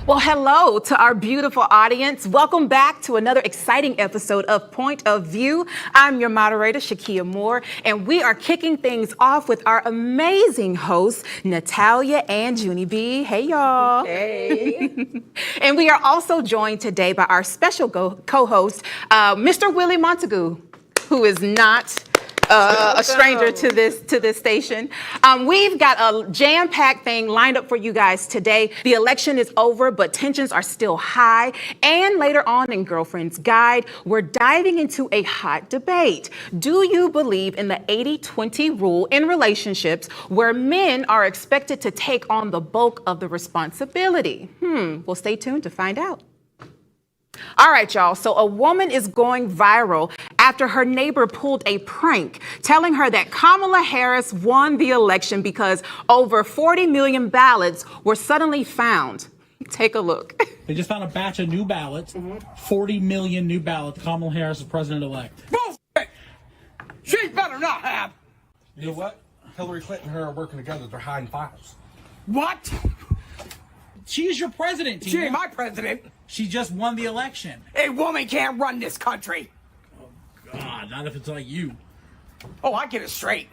Well, hello to our beautiful audience. Welcome back to another exciting episode of Point of View. I'm your moderator, Shakia Moore, and we are kicking things off with our amazing hosts, Natalia and Junie B. Hey, y'all. Hey. And we are also joined today by our special co-host, Mr. Willie Montague, who is not a stranger to this station. We've got a jam-packed thing lined up for you guys today. The election is over, but tensions are still high. And later on in Girlfriend's Guide, we're diving into a hot debate. Do you believe in the 80-20 rule in relationships where men are expected to take on the bulk of the responsibility? Well, stay tuned to find out. All right, y'all. So a woman is going viral after her neighbor pulled a prank, telling her that Kamala Harris won the election because over 40 million ballots were suddenly found. Take a look. They just found a batch of new ballots, 40 million new ballots. Kamala Harris is president-elect. Bullshit! She better not have. You know what? Hillary Clinton and her are working together. They're hiding files. What? She is your president, Tina. She ain't my president. She just won the election. A woman can't run this country. God, not if it's like you. Oh, I get it straight.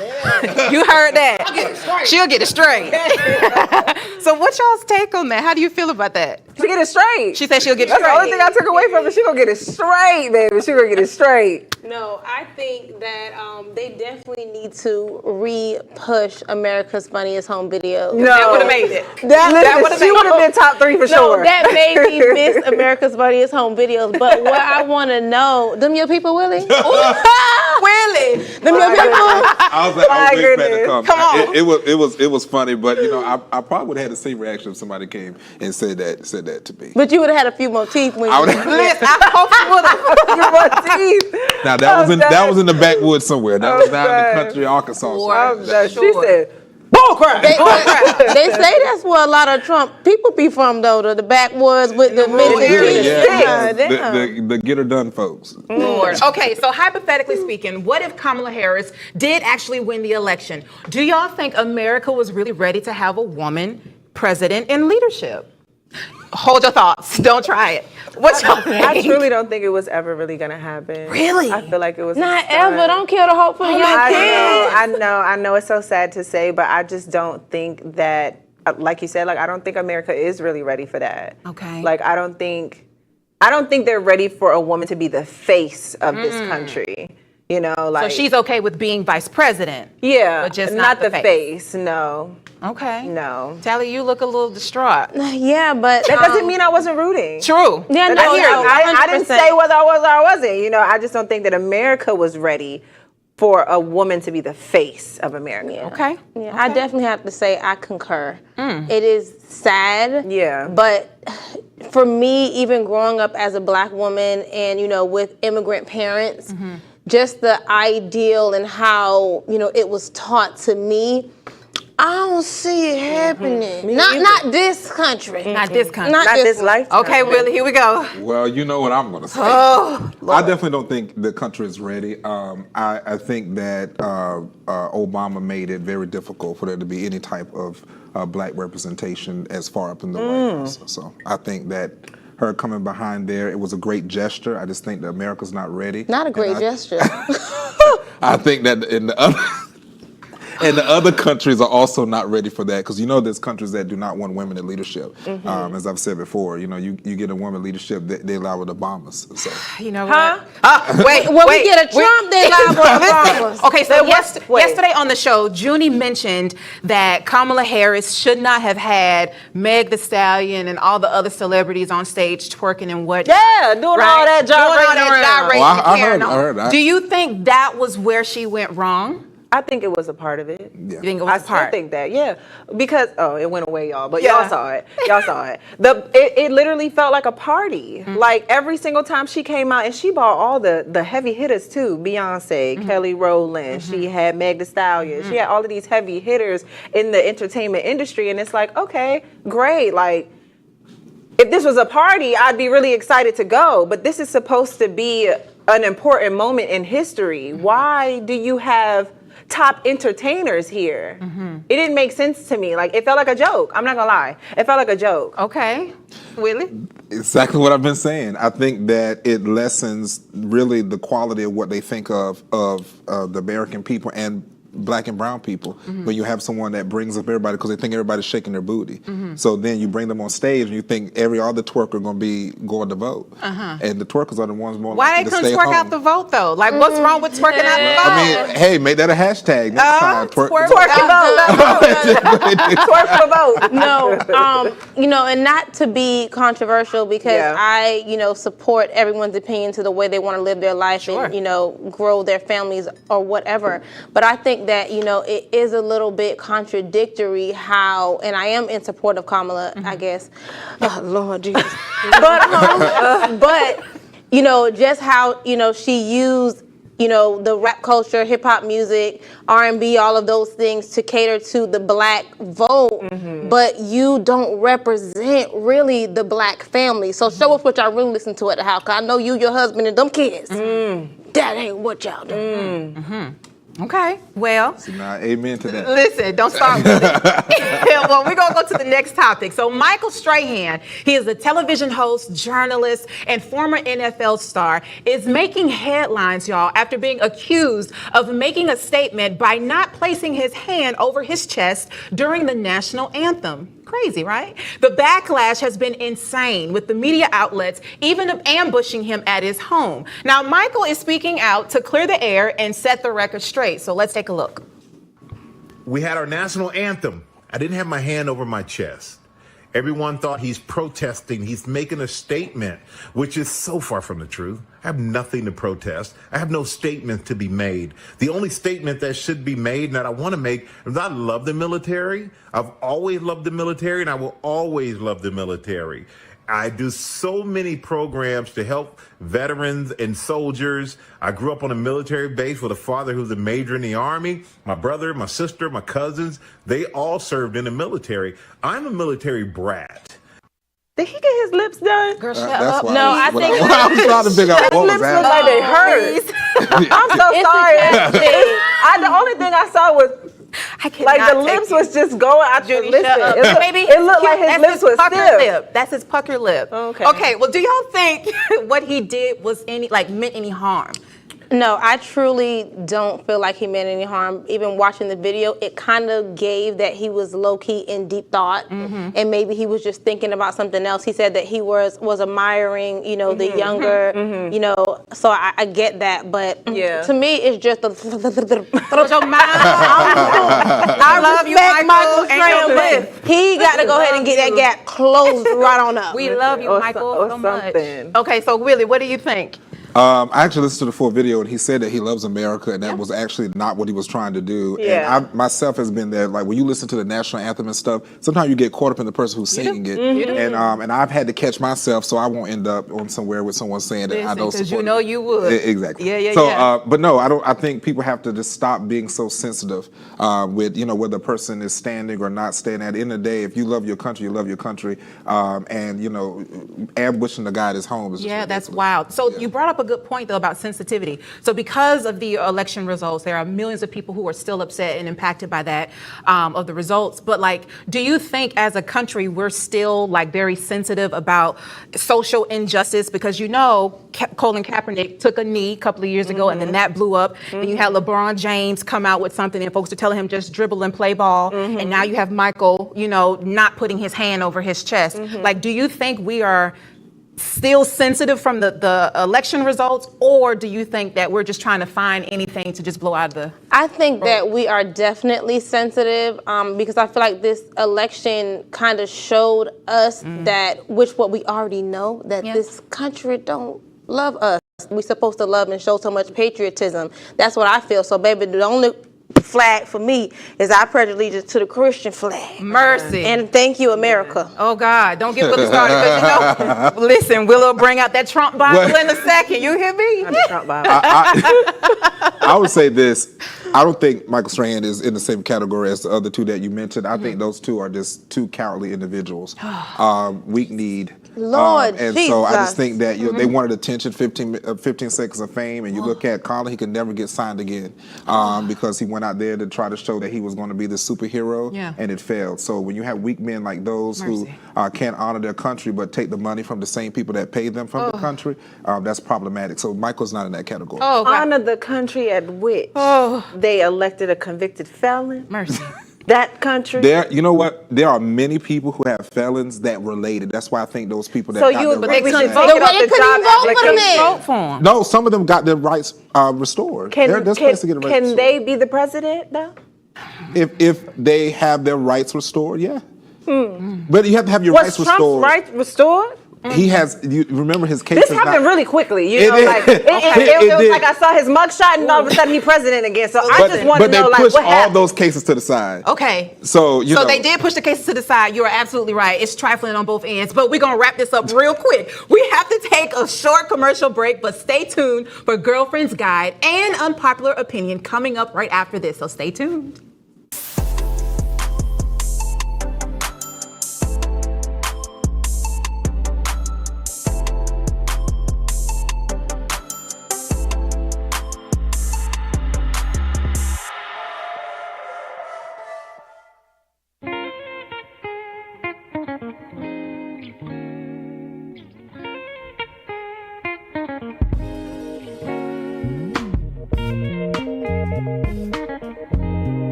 You heard that? I'll get it straight. She'll get it straight. So what's y'all's take on that? How do you feel about that? She get it straight. She said she'll get it That's straight. the only thing I took away from it. She gonna get it straight, baby. She gonna get it straight. No, I think that they definitely need to re-push America's Funniest Home Videos. No. That would have made it. She would have been top 3 for No, sure. that made me miss America's Funniest Home Videos. But what I want to know, them your people, Willie? Willie. Them your people? I was My expecting goodness. to come. Come on. It was funny, but you know, I probably would have had the same reaction if somebody came and said that to me. But you would have had a few more teeth when I you... would Listen, I hope you would have. Now that was in the backwoods somewhere. That was down in the country, Arkansas. somewhere. She said, Bullcrap. They say that's where a lot of Trump people be from, though, the backwoods with the missing teeth. Yeah, Damn. the get her done folks. Lord. Okay, so hypothetically speaking, what if Kamala Harris did actually win the election? Do y'all think America was really ready to have a woman president in leadership? Hold your thoughts. Don't try it. What y'all think? I truly don't think it was ever really gonna happen. Really? I feel like it was Not a stunt. ever. Don't kill the hope for your kids. I know. It's so sad to say, but I just don't think that, like you said, like I don't think America is really ready for that. Okay. Like I don't think they're ready for a woman to be the face of this country. You know, like So she's okay with being vice president? yeah, but just not not the the face. No, Okay. no. Tally, you look a little distraught. Yeah, but... That doesn't mean I wasn't rooting. True. Yeah, But I didn't 100%. say whether I was or I wasn't. You know, I just don't think that America was ready for a woman to be the face of America. Okay. Yeah, I definitely have to say I concur. It is sad. Yeah. But for me, even growing up as a black woman and, you know, with immigrant parents, just the ideal and how, you know, it was taught to me, I don't see it happening. Not this country. Not this country. Not this lifetime. Okay, Willie, here we go. Well, you know what I'm going to say. Oh, I definitely don't think the country is ready. I think that Obama made it very difficult for there to be any type of black representation as far up in the White House. So I think that her coming behind there, it was a great gesture. I just think that America's not ready. Not a great gesture. I think that in the other... And the other countries are also not ready for that because you know there's countries that do not want women in leadership. As I've said before, you know you get a woman leadership, they allow the Obamas. So you know what? Wait, When we get a Trump, they liable to Obama. Okay, so yesterday on the show, Junie mentioned that Kamala Harris should not have had Meg the Stallion and all the other celebrities on stage twerking and what. Yeah, doing all that gyrating I and heard that. Do you think that was where she went wrong? I think it was a part of it. You think it was I a part? still think that, yeah. Because, it went away, y'all. But Yeah. y'all saw it. Y'all saw it. It literally felt like a party. Like, every single time she came out, and she bought all the heavy hitters, too. Beyonce, Kelly Rowland. She had Meg Thee Stallion. She had all of these heavy hitters in the entertainment industry. And it's like, okay, great. Like, if this was a party, I'd be really excited to go. But this is supposed to be an important moment in history. Why do you have... top entertainers here. It didn't make sense to me. Like, it felt like a joke. I'm not gonna lie. It felt like a joke. Okay. Willie? Exactly what I've been saying. I think that it lessens really the quality of what they think of the American people and Black and brown people when you have someone that brings up everybody because they think everybody's shaking their booty. So then you bring them on stage and you think every other twerker going to be going to vote. And the twerkers are the ones more Why likely they to couldn't stay twerk home. out the vote though? Like, what's wrong with twerking out the vote? I mean, hey, make that a hashtag next time. twerk Twerk the vote. No, you know, and not to be controversial because Yeah. I, you know, support everyone's opinion to the way they want to live their life and, you know, grow their families or whatever. But I think that, you know, it is a little bit contradictory how, and I am in support of Kamala, I guess. Oh, Lord Jesus. but, you know, just how, you know, she used, you know, the rap culture, hip hop music, R&B, all of those things to cater to the Black vote, but you don't represent really the Black family. So show us what y'all really listen to at the house. 'Cause I know you, your husband, and them kids. That ain't what y'all do. Okay, well. Nah, amen to that. Listen, don't start with it. Well, we're going to go to the next topic. So Michael Strahan, he is a television host, journalist, and former NFL star, is making headlines, y'all, after being accused of making a statement by not placing his hand over his chest during the national anthem. Crazy, right? The backlash has been insane, with the media outlets even ambushing him at his home. Now, Michael is speaking out to clear the air and set the record straight. So let's take a look. We had our national anthem. I didn't have my hand over my chest. Everyone thought he's protesting. He's making a statement, which is so far from the truth. I have nothing to protest. I have no statement to be made. The only statement that should be made and that I want to make is I love the military. I've always loved the military, and I will always love the military. I do so many programs to help veterans and soldiers. I grew up on a military base with a father who's a major in the Army. My brother, my sister, my cousins, they all served in the military. I'm a military brat. Did he get his lips done? Girl, shut That's up. why No, I when think- I was trying to figure out what was Lips look happening. like they hurt. I'm so It's a sorry. casting. The only thing I saw was I cannot like the take lips you. was just going out your Judy, lips. shut up. Maybe It looked like his that's lips was pucker stiff. lip. That's his pucker lip. Okay. Okay. Well, do y'all think what he did was meant any harm? No, I truly don't feel like he meant any harm. Even watching the video, it kind of gave that he was low-key in deep thought, and maybe he was just thinking about something else. He said that he was admiring, you know, the younger, you know, so I get that, but to me, it's just a... Your mind. I love you, Michael, and your lip. but he got to go ahead and get that gap closed right on up. We love you, Or Michael, or so much. something. Okay, so Willie, what do you think? I actually listened to the full video, and he said that he loves America, and that was actually not what he was trying to do. Yeah. And I myself has been there. Like when you listen to the national anthem and stuff, sometimes you get caught up in the person who's singing it, and I've had to catch myself so I won't end up on somewhere with someone saying that I don't Because support. you know you would. Exactly. Yeah. So, but no, I don't. I think people have to just stop being so sensitive with whether a person is standing or not standing. At the end of the day, if you love your country, you love your country, and ambushing the guy at his home is just That's ridiculous. wild. So you brought up a good point, though, about sensitivity. So because of the election results, there are millions of people who are still upset and impacted by that, of the results. But do you think as a country, we're still very sensitive about social injustice? Because Colin Kaepernick took a knee a couple of years ago, and then that blew up. And you had LeBron James come out with something, and folks are telling him just dribble and play ball. And now you have Michael, not putting his hand over his chest. Do you think we are still sensitive from the election results, or do you think that we're just trying to find anything to just blow out of the... I think that we are definitely sensitive because I feel like this election kind of showed us what we already know, that this country don't love us. We're supposed to love and show so much patriotism. That's what I feel. So, baby, the only flag for me is I pledge allegiance to the Christian flag. Mercy. And thank you, America. Oh, God, don't get Willie started, because listen, Will'll bring out that Trump Bible in a second. You hear me? The Trump Bible. I would say this. I don't think Michael Strahan is in the same category as the other two that you mentioned. I think those two are just two cowardly individuals, weak-kneed. Lord And so I just Jesus. think that they wanted attention, 15 seconds of fame, and you look at Colin, he could never get signed again because he went out there to try to show that he was going to be the superhero, and it failed. So when you have weak men like those who can't honor their country but take the money from the same people that pay them from the country, that's problematic. So Michael's not in that category. Honor the country at which they elected a convicted felon. Mercy. That country. You know what? There are many people who have felons that related. That's why I think those people that So got you their agree we rights should back- take it off They the couldn't job even vote for the application? man. Vote for him. No, some of them got their rights restored. There's place to get a right Can restored. they be the president though? If they have their rights restored, yeah. But you have to have your Was rights Trump's restored. rights restored? He has. You remember his case? This is happened not- really quickly. You It know, did. like it was did. like I saw his mugshot and all of a sudden he's president again. So I But, just want to but they know like pushed what all happened. those cases to the side. Okay. So you know. they did push the cases to the side. You are absolutely right. It's trifling on both ends. But we're going to wrap this up real quick. We have to take a short commercial break, but stay tuned for Girlfriend's Guide and Unpopular Opinion coming up right after this. So stay tuned.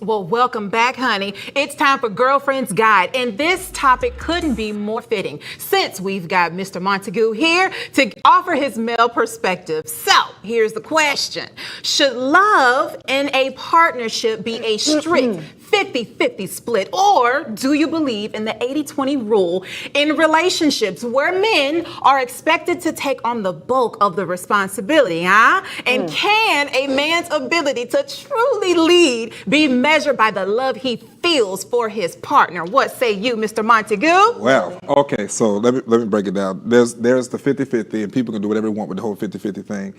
Well, welcome back, honey. It's time for Girlfriend's Guide, and this topic couldn't be more fitting since we've got Mr. Montague here to offer his male perspective. So, here's the question. Should love in a partnership be a strict 50-50 split, or do you believe in the 80-20 rule in relationships where men are expected to take on the bulk of the responsibility, huh? And can a man's ability to truly lead be measured by the love he feels for his partner? What say you, Mr. Montague? Well, okay, so let me break it down. There's the 50-50, and people can do whatever they want with the whole 50-50 thing.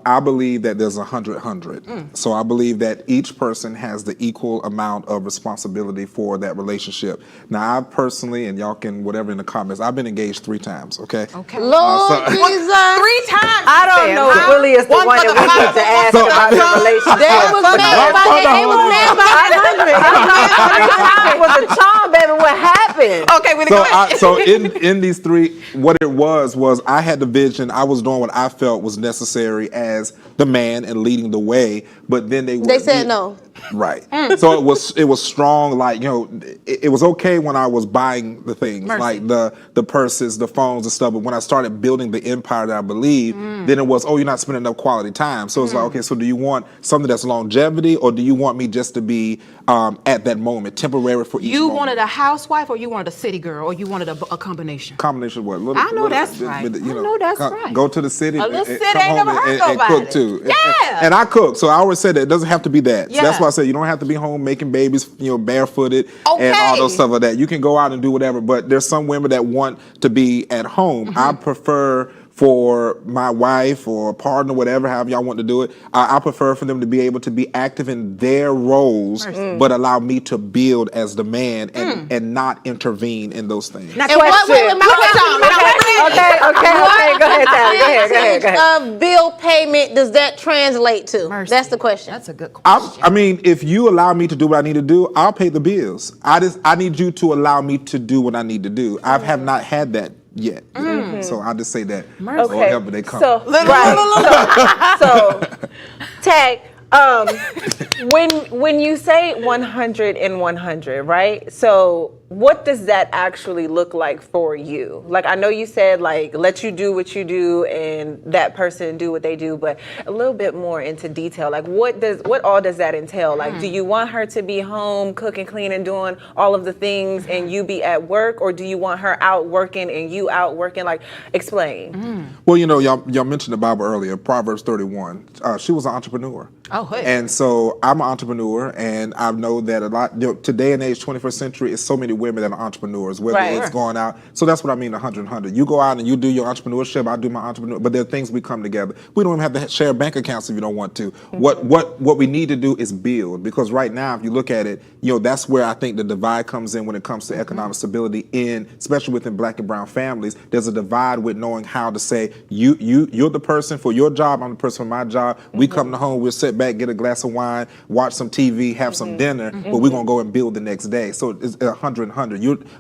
I believe that there's 100-100. So I believe that each person has the equal amount of responsibility for that relationship. Now, I personally, and y'all can whatever in the comments, I've been engaged 3 times, okay? Okay. Lord Jesus. 3 times. I don't know if Willie is the one that we need to ask about the relationship. They was mad by it. Every time was a charm, baby. What happened? Okay, Willie, go ahead. So in these three, what it was I had the vision. I was doing what I felt was necessary as the man and leading the way. But then They said no. Right. So it was strong. Like, you know, it was okay when I was buying the things, Mercy. like the purses, the phones, and stuff. But when I started building the empire that I believe, then it was, you're not spending enough quality time. So it's like, okay, so do you want something that's longevity, or do you want me just to be at that moment, temporary for each You moment? wanted a housewife, or you wanted a city girl, or you wanted a combination? Combination of what? I know that's right. I know that's right. Go to the city, A little and city come ain't home never hurt and nobody. cook too. Yeah. And I cook, so I always say that it doesn't have to be that. So Yeah. that's why I say you don't have to be home making babies, you know, barefooted and all Okay. those stuff like that. You can go out and do whatever, but there's some women that want to be at home. I prefer for my wife or partner, whatever, however y'all want to do it, I prefer for them to be able to be active in their roles, but allow me to build as the man and not intervene in those things. Now, And what question. my question? Okay. Go ahead, Tyler. Go ahead. Of bill payment does that translate to? Mercy. That's the question. That's a good question. I mean, if you allow me to do what I need to do, I'll pay the bills. I need you to allow me to do what I need to do. I have not had that yet. So I'll just say that. Wherever they come. So, so Tag, when you say 100 and 100, right? So what does that actually look like for you? Like, I know you said, like, let you do what you do and that person do what they do, but a little bit more into detail. Like, what all does that entail? Like, do you want her to be home cooking, cleaning, doing all of the things and you be at work, or do you want her out working and you out working? Like, explain. Well, you know, y'all mentioned the Bible earlier, Proverbs 31. She was an entrepreneur. Oh, hey. And so I'm an entrepreneur, and I know that a lot, today in the age 21st century, is so many women that are entrepreneurs, whether Right. it's going out. So that's what I mean, 100. You go out and you do your entrepreneurship, I do my entrepreneur, but there are things we come together. We don't even have to share bank accounts if you don't want to. What we need to do is build, because right now, if you look at it, you know, that's where I think the divide comes in when it comes to economic stability especially within Black and brown families. There's a divide with knowing how to say, you're the person for your job, I'm the person for my job. We come to home, we'll sit back, get a glass of wine, watch some TV, have some dinner, but we're gonna go and build the next day. So it's 100.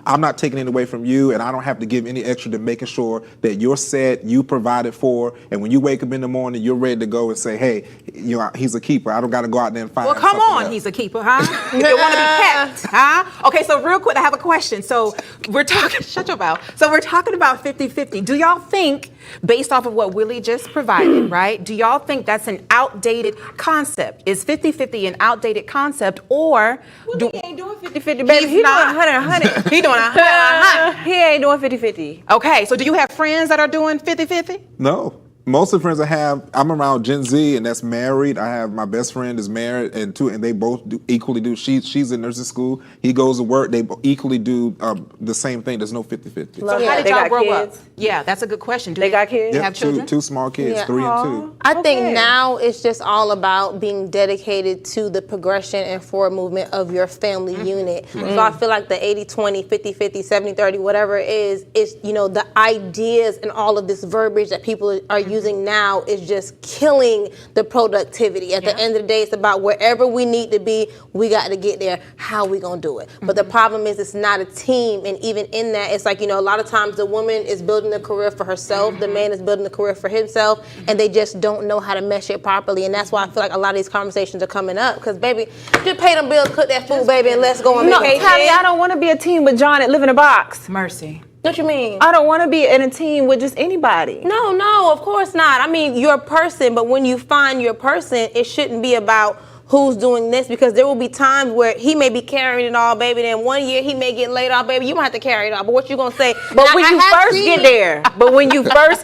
I'm not taking it away from you, and I don't have to give any extra to making sure that you're set, you provided for, and when you wake up in the morning, you're ready to go and say, hey, you know, he's a keeper. I don't got to go out there and find. Well, come something on, else. he's a keeper, huh? You want to be kept, huh? Okay, so real quick, I have a question. So we're talking, shut your mouth. So we're talking about 50-50. Do y'all think, based off of what Willie just provided, right? Do y'all think that's an outdated concept? Is 50-50 an outdated concept, or He ain't doing 50-50, baby. He doing not. 100. He doing 100. He ain't doing 50-50. Okay, so do you have friends that are doing 50-50? No. Most of the friends I have, I'm around Gen Z, and that's married. I have my best friend is married, and they both equally do. She's in nursing school. He goes to work. They equally do the same thing. There's no 50-50. So how did They y'all got grow kids? up? Yeah, that's a good question. Do They got kids? Have children? Two small kids, 3 and 2. I think now it's just all about being dedicated to the progression and forward movement of your family unit. So I feel like the 80-20, 50-50, 70-30, whatever it is, you know, the ideas and all of this verbiage that people are using now is just killing the productivity. At the end of the day, it's about wherever we need to be, we got to get there. How we gonna do it? But the problem is it's not a team, and even in that, it's like, you know, a lot of times the woman is building a career for herself, the man is building a career for himself, and they just don't know how to mesh it properly. And that's why I feel like a lot of these conversations are coming up, because baby, just pay them bills, cook that food, baby, and let's go on vacation. Tally, I don't want to be a team with John and live in a box. Mercy. What you mean? I don't want to be in a team with just anybody. No, of course not. I mean, you're a person, but when you find your person, it shouldn't be about who's doing this, because there will be times where he may be carrying it all, baby. Then one year he may get laid off, baby. You might have to carry it all. But what you gonna say? But when you first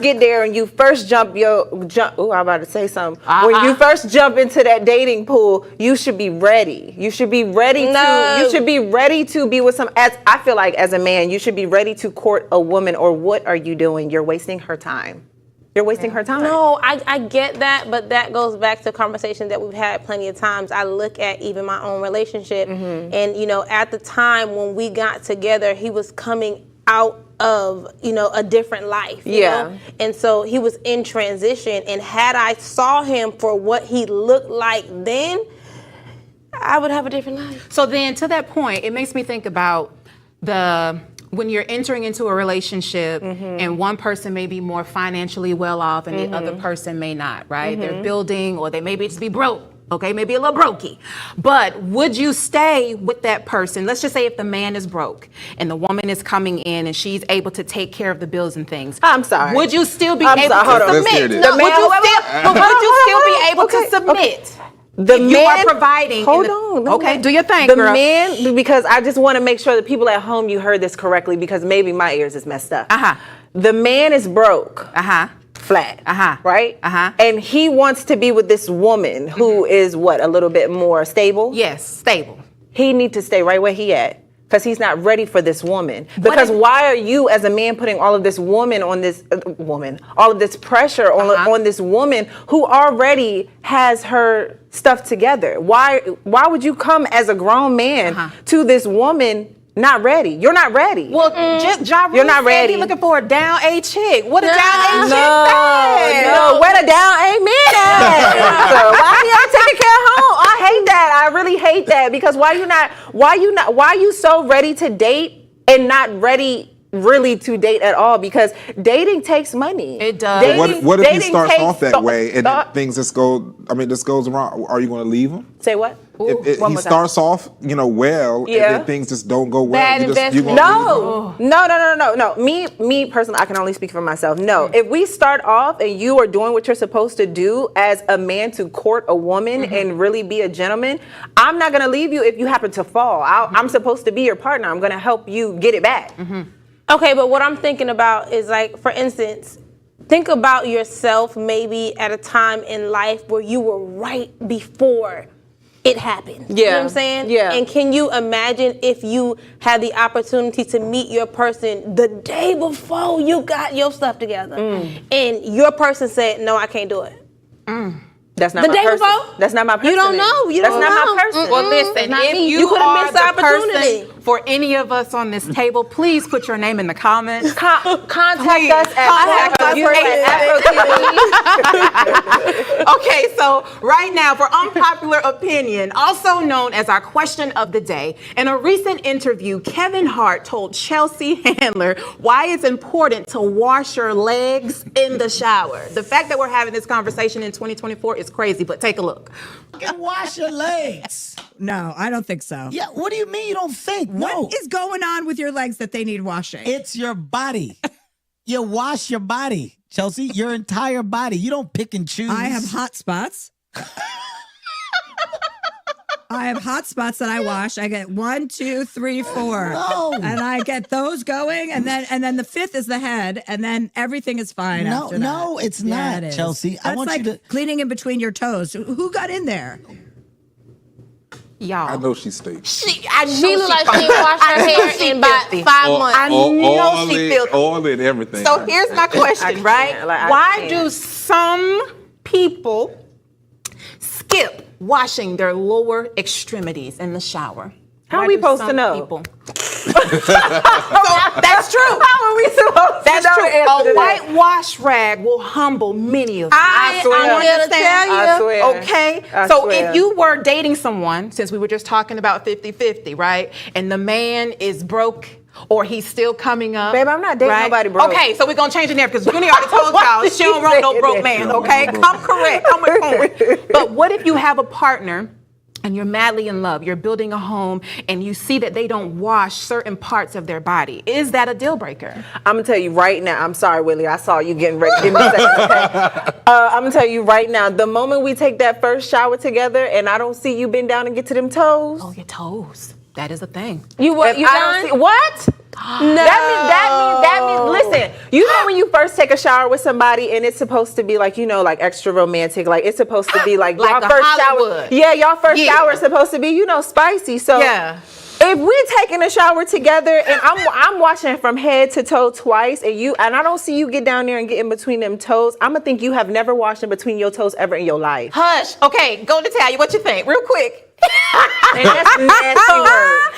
get there, and you first jump, I'm about to say something. When you first jump into that dating pool, you should be ready. You should be ready to be with I feel like as a man, you should be ready to court a woman, or what are you doing? You're wasting her time. You're wasting her time. No, I get that, but that goes back to conversations that we've had plenty of times. I look at even my own relationship, and you know, at the time when we got together, he was coming out of, you know, a different life. You know? And so he was in transition, and had I saw him for what he looked like then, I would have a different life. So then to that point, it makes me think about when you're entering into a relationship and one person may be more financially well off and the other person may not, right? They're building, or they may just be broke. Okay, maybe a little brokey. But would you stay with that person? Let's just say if the man is broke and the woman is coming in and she's able to take care of the bills and things. I'm sorry. Would you still be I'm able sorry, hold to on. Let's hear submit? this. No, would you still be able to submit? The If you are providing. Hold in the- on. Okay, do your thing, the girl. man, because I just want to make sure that people at home, you heard this correctly, because maybe my ears is messed up. The man is broke. Flat. Right? And he wants to be with this woman who is what, a little bit more stable? Yes, stable. He need to stay right where he at. Because he's not ready for this woman. Because why are you, as a man, putting all of this all of this pressure on this woman who already has her stuff together? Why would you come as a grown man to this woman not ready? You're not ready. Well, just You're not ready. He looking for a down A chick. What a down A chick say? No, where the down A man at? So why y'all taking care of home? I hate that. I really hate that, because why you so ready to date and not ready really to date at all? Because dating takes money. It does. What if he Dating starts takes off that way and then things just goes wrong? Are you going to leave him? Say what? If he starts off, well, and then things just don't go well. Bad investment. No. Me personally, I can only speak for myself. No, if we start off and you are doing what you're supposed to do as a man to court a woman and really be a gentleman, I'm not gonna leave you if you happen to fall. I'm supposed to be your partner. I'm gonna help you get it back. Okay, but what I'm thinking about is, like, for instance, think about yourself maybe at a time in life where you were right before it happened. You know what I'm saying? Yeah. And can you imagine if you had the opportunity to meet your person the day before you got your stuff together and your person said, no, I can't do it? That's not The my day person. before? That's not my person. You don't know. You That's don't not know. my person. Well, listen, not if me. you, You could've are missed the the opportunity. person for any of us on this table, please put your name in the comments. Contact Please, us at Okay, so right now for Unpopular Opinion, also known as our question of the day, in a recent interview, Kevin Hart told Chelsea Handler why it's important to wash your legs in the shower. The fact that we're having this conversation in 2024 is crazy, but take a look. And wash your legs. No, I don't think so. Yeah, what do you mean you don't think? No. What is going on with your legs that they need washing? It's your body. You wash your body, Chelsea, your entire body. You don't pick and choose. I have hot spots. I have hot spots that I wash. I get 1, 2, 3, 4. No. And I get those going, and then the 5th is the head, and then everything is fine after that. No, it's Yeah, not, it is. Chelsea. That's I want like you to cleaning in between your toes. Who got in there? Y'all. I know she stinks. She look like she ain't washed her hair in about 5 months. I know she feels all and everything. So here's my question, right? Why do some people skip washing their lower extremities in the shower? How Why are we do supposed to some know? people- So that's true. How are we supposed That's to know true. the answer to A that? white wash rag will humble many of you. I swear. You understand? I swear. Okay. I So swear. if you were dating someone, since we were just talking about 50-50, right? And the man is broke or he's still coming up. Babe, I'm not dating nobody broke. Okay, so we're going to change it there because Junie already told y'all she don't want no broke man, okay? Come correct. Come with point. But what if you have a partner and you're madly in love, you're building a home, and you see that they don't wash certain parts of their body? Is that a deal breaker? I'm gonna tell you right now. I'm sorry, Willie. I saw you getting ready. Give me a second, okay? I'm gonna tell you right now. The moment we take that first shower together, and I don't see you bend down and get to them toes. Oh, your toes. That is a thing. You what? If You I don't done? see- what? No. That means. Listen, you know when you first take a shower with somebody and it's supposed to be like, like extra romantic. Like it's supposed to be like, Like y'all a first Hollywood. shower. Yeah, y'all first Yeah. shower is supposed to be, spicy. So Yeah. if we taking a shower together and I'm washing from head to toe twice, and I don't see you get down there and get in between them toes, I'm gonna think you have never washed in between your toes ever in your life. Hush. Okay, go to Talia. What you think? Real quick. And that's nasty word.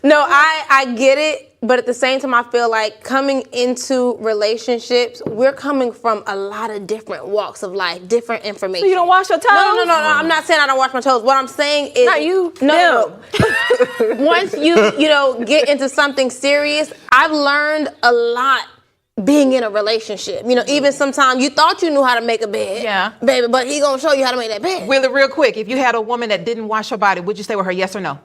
No, I get it. but at the same time, I feel like coming into relationships, we're coming from a lot of different walks of life, different information. So you don't wash your toes? No. I'm not saying I don't wash my toes. What I'm saying is, Not you. No. Once you get into something serious, I've learned a lot being in a relationship. Even sometimes you thought you knew how to make a bed, Yeah. baby, but he gonna show you how to make that bed. Willie, real quick, if you had a woman that didn't wash her body, would you stay with her, yes or no?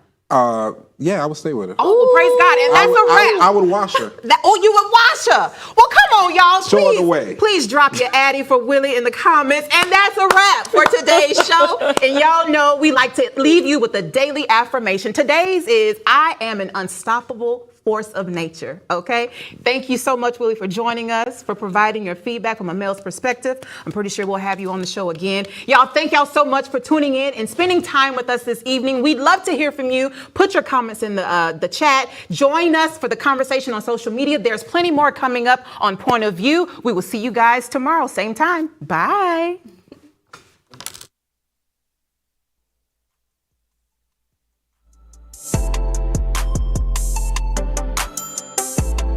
Yeah, I would stay with her. Oh, well, praise God. And that's a wrap. I would wash her. You would wash her. Well, come on, y'all. Show her the way. Please drop your Addy for Willie in the comments. And that's a wrap for today's show. And y'all know we like to leave you with a daily affirmation. Today's is, I am an unstoppable force of nature. Okay? Thank you so much, Willie, for joining us, for providing your feedback from a male's perspective. I'm pretty sure we'll have you on the show again. Y'all, thank y'all so much for tuning in and spending time with us this evening. We'd love to hear from you. Put your comments in the chat. Join us for the conversation on social media. There's plenty more coming up on Point of View. We will see you guys tomorrow, same time. Bye.